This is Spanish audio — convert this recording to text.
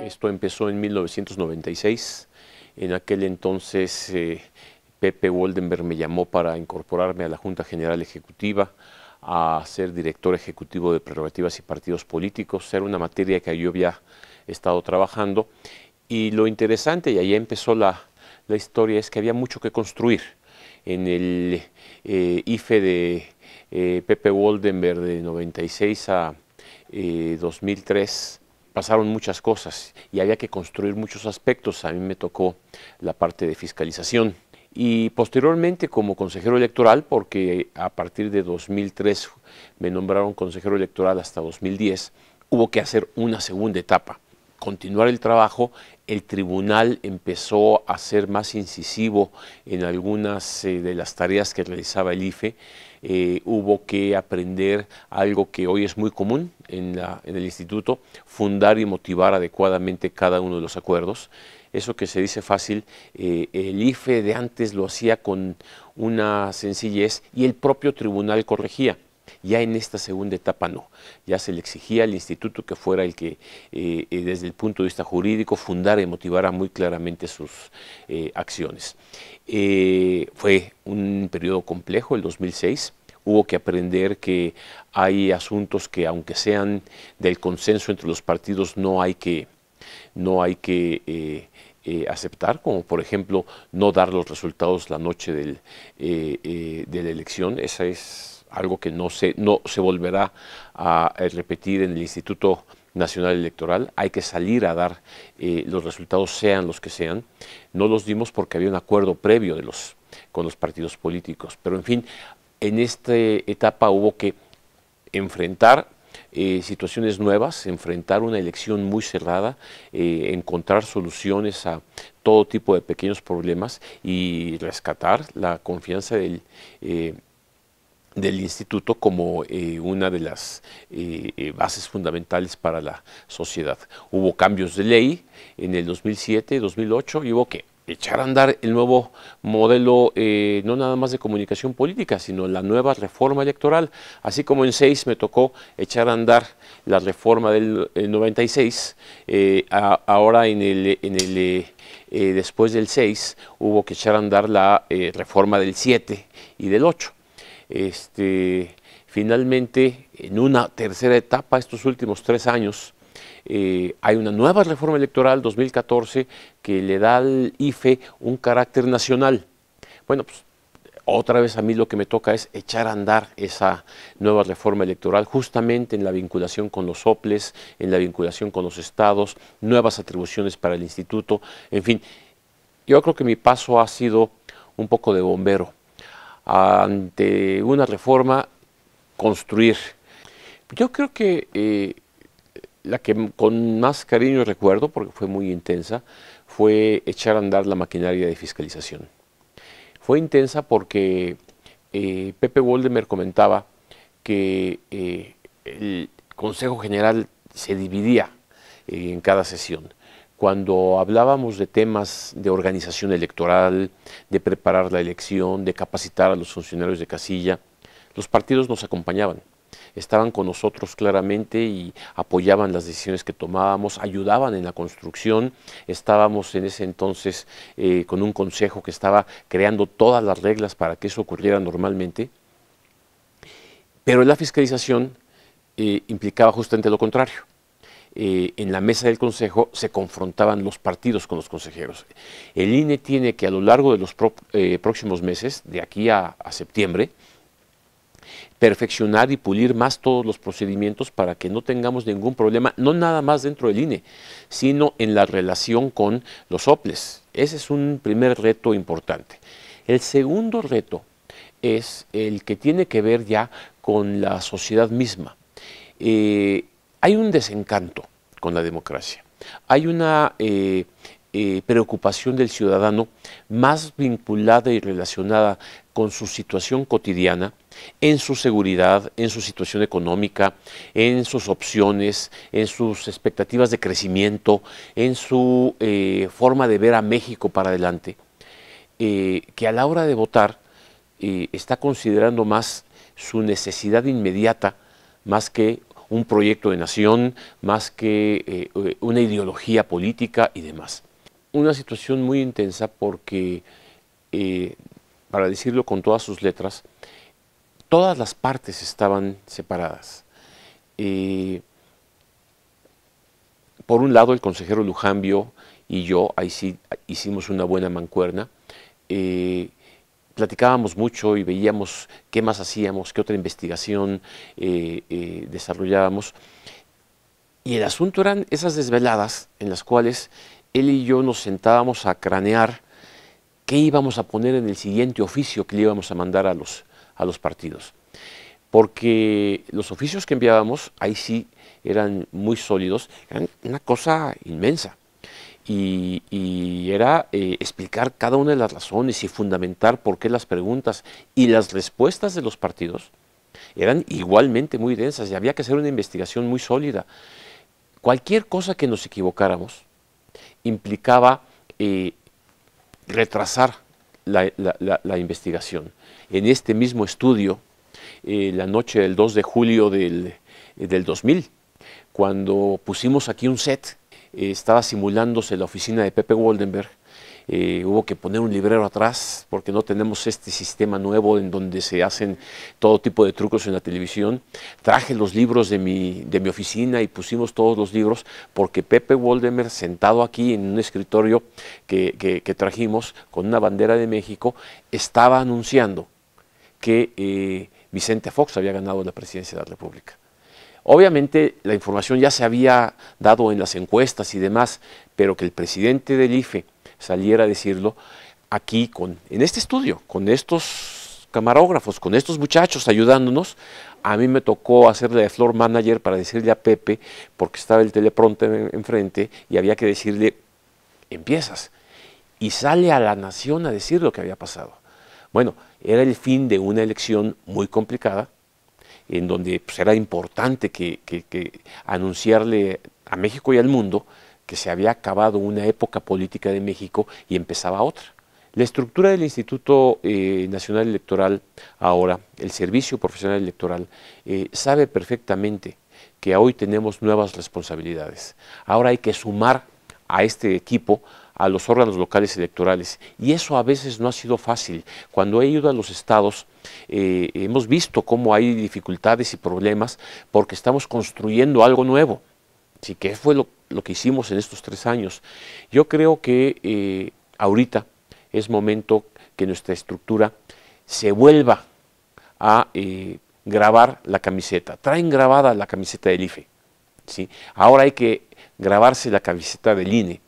Esto empezó en 1996. En aquel entonces Pepe Woldenberg me llamó para incorporarme a la Junta General Ejecutiva, a ser director ejecutivo de prerrogativas y partidos políticos. Era una materia que yo había estado trabajando. Y lo interesante, y ahí empezó la historia, es que había mucho que construir. En el IFE de Pepe Woldenberg de 96 a 2003 pasaron muchas cosas y había que construir muchos aspectos. A mí me tocó la parte de fiscalización. Y posteriormente como consejero electoral, porque a partir de 2003 me nombraron consejero electoral hasta 2010, hubo que hacer una segunda etapa, continuar el trabajo. El tribunal empezó a ser más incisivo en algunas de las tareas que realizaba el IFE. Hubo que aprender algo que hoy es muy común en el instituto: fundar y motivar adecuadamente cada uno de los acuerdos. Eso que se dice fácil, el IFE de antes lo hacía con una sencillez y el propio tribunal corregía. Ya en esta segunda etapa no, ya se le exigía al instituto que fuera el que desde el punto de vista jurídico fundara y motivara muy claramente sus acciones. Fue un periodo complejo, el 2006. Hubo que aprender que hay asuntos que, aunque sean del consenso entre los partidos, no hay que aceptar, como por ejemplo no dar los resultados la noche de la elección. Esa es algo que no se volverá a repetir en el Instituto Nacional Electoral. Hay que salir a dar los resultados, sean los que sean. No los dimos porque había un acuerdo previo con los partidos políticos. Pero en fin, en esta etapa hubo que enfrentar situaciones nuevas, enfrentar una elección muy cerrada, encontrar soluciones a todo tipo de pequeños problemas y rescatar la confianza del instituto como una de las bases fundamentales para la sociedad. Hubo cambios de ley en el 2007, 2008 y hubo que echar a andar el nuevo modelo, no nada más de comunicación política, sino la nueva reforma electoral. Así como en 6 me tocó echar a andar la reforma del 96, ahora después del 6 hubo que echar a andar la reforma del 7 y del 8. Finalmente, en una tercera etapa, estos últimos 3 años, hay una nueva reforma electoral 2014 que le da al IFE un carácter nacional. Bueno, pues otra vez a mí lo que me toca es echar a andar esa nueva reforma electoral, justamente en la vinculación con los soples, en la vinculación con los estados, nuevas atribuciones para el instituto. En fin, yo creo que mi paso ha sido un poco de bombero. Ante una reforma, construir. Yo creo que la que con más cariño recuerdo, porque fue muy intensa, fue echar a andar la maquinaria de fiscalización. Fue intensa porque Pepe Woldenberg comentaba que el Consejo General se dividía en cada sesión. Cuando hablábamos de temas de organización electoral, de preparar la elección, de capacitar a los funcionarios de casilla, los partidos nos acompañaban. Estaban con nosotros claramente y apoyaban las decisiones que tomábamos, ayudaban en la construcción. Estábamos en ese entonces con un consejo que estaba creando todas las reglas para que eso ocurriera normalmente. Pero la fiscalización implicaba justamente lo contrario. En la mesa del Consejo se confrontaban los partidos con los consejeros. El INE tiene que, a lo largo de los próximos meses, de aquí a septiembre, perfeccionar y pulir más todos los procedimientos para que no tengamos ningún problema, no nada más dentro del INE, sino en la relación con los soples. Ese es un primer reto importante. El segundo reto es el que tiene que ver ya con la sociedad misma. Hay un desencanto con la democracia, hay una preocupación del ciudadano más vinculada y relacionada con su situación cotidiana, en su seguridad, en su situación económica, en sus opciones, en sus expectativas de crecimiento, en su forma de ver a México para adelante, que a la hora de votar está considerando más su necesidad inmediata más que un proyecto de nación, más que una ideología política y demás. Una situación muy intensa porque, para decirlo con todas sus letras, todas las partes estaban separadas. Por un lado, el consejero Lujambio y yo, ahí sí hicimos una buena mancuerna, platicábamos mucho y veíamos qué más hacíamos, qué otra investigación desarrollábamos. Y el asunto eran esas desveladas en las cuales él y yo nos sentábamos a cranear qué íbamos a poner en el siguiente oficio que le íbamos a mandar a los partidos. Porque los oficios que enviábamos, ahí sí eran muy sólidos, eran una cosa inmensa. Y era explicar cada una de las razones y fundamentar por qué las preguntas y las respuestas de los partidos eran igualmente muy densas y había que hacer una investigación muy sólida. Cualquier cosa que nos equivocáramos implicaba retrasar la investigación. En este mismo estudio, la noche del 2 de julio del 2000, cuando pusimos aquí un set, estaba simulándose la oficina de Pepe Woldenberg, hubo que poner un librero atrás porque no tenemos este sistema nuevo en donde se hacen todo tipo de trucos en la televisión. Traje los libros de mi oficina y pusimos todos los libros porque Pepe Woldenberg, sentado aquí en un escritorio que trajimos con una bandera de México, estaba anunciando que Vicente Fox había ganado la presidencia de la República. Obviamente la información ya se había dado en las encuestas y demás, pero que el presidente del IFE saliera a decirlo aquí en este estudio, con estos camarógrafos, con estos muchachos ayudándonos. A mí me tocó hacerle de floor manager para decirle a Pepe, porque estaba el teleprompter enfrente y había que decirle, empiezas. Y sale a La Nación a decir lo que había pasado. Bueno, era el fin de una elección muy complicada, en donde pues, era importante que anunciarle a México y al mundo que se había acabado una época política de México y empezaba otra. La estructura del Instituto Nacional Electoral ahora, el Servicio Profesional Electoral, sabe perfectamente que hoy tenemos nuevas responsabilidades. Ahora hay que sumar a este equipo a los órganos locales electorales, y eso a veces no ha sido fácil. Cuando he ido a los estados, hemos visto cómo hay dificultades y problemas porque estamos construyendo algo nuevo. ¿Sí? ¿Qué fue lo que hicimos en estos 3 años? Yo creo que ahorita es momento que nuestra estructura se vuelva a grabar la camiseta. Traen grabada la camiseta del IFE. ¿Sí? Ahora hay que grabarse la camiseta del INE.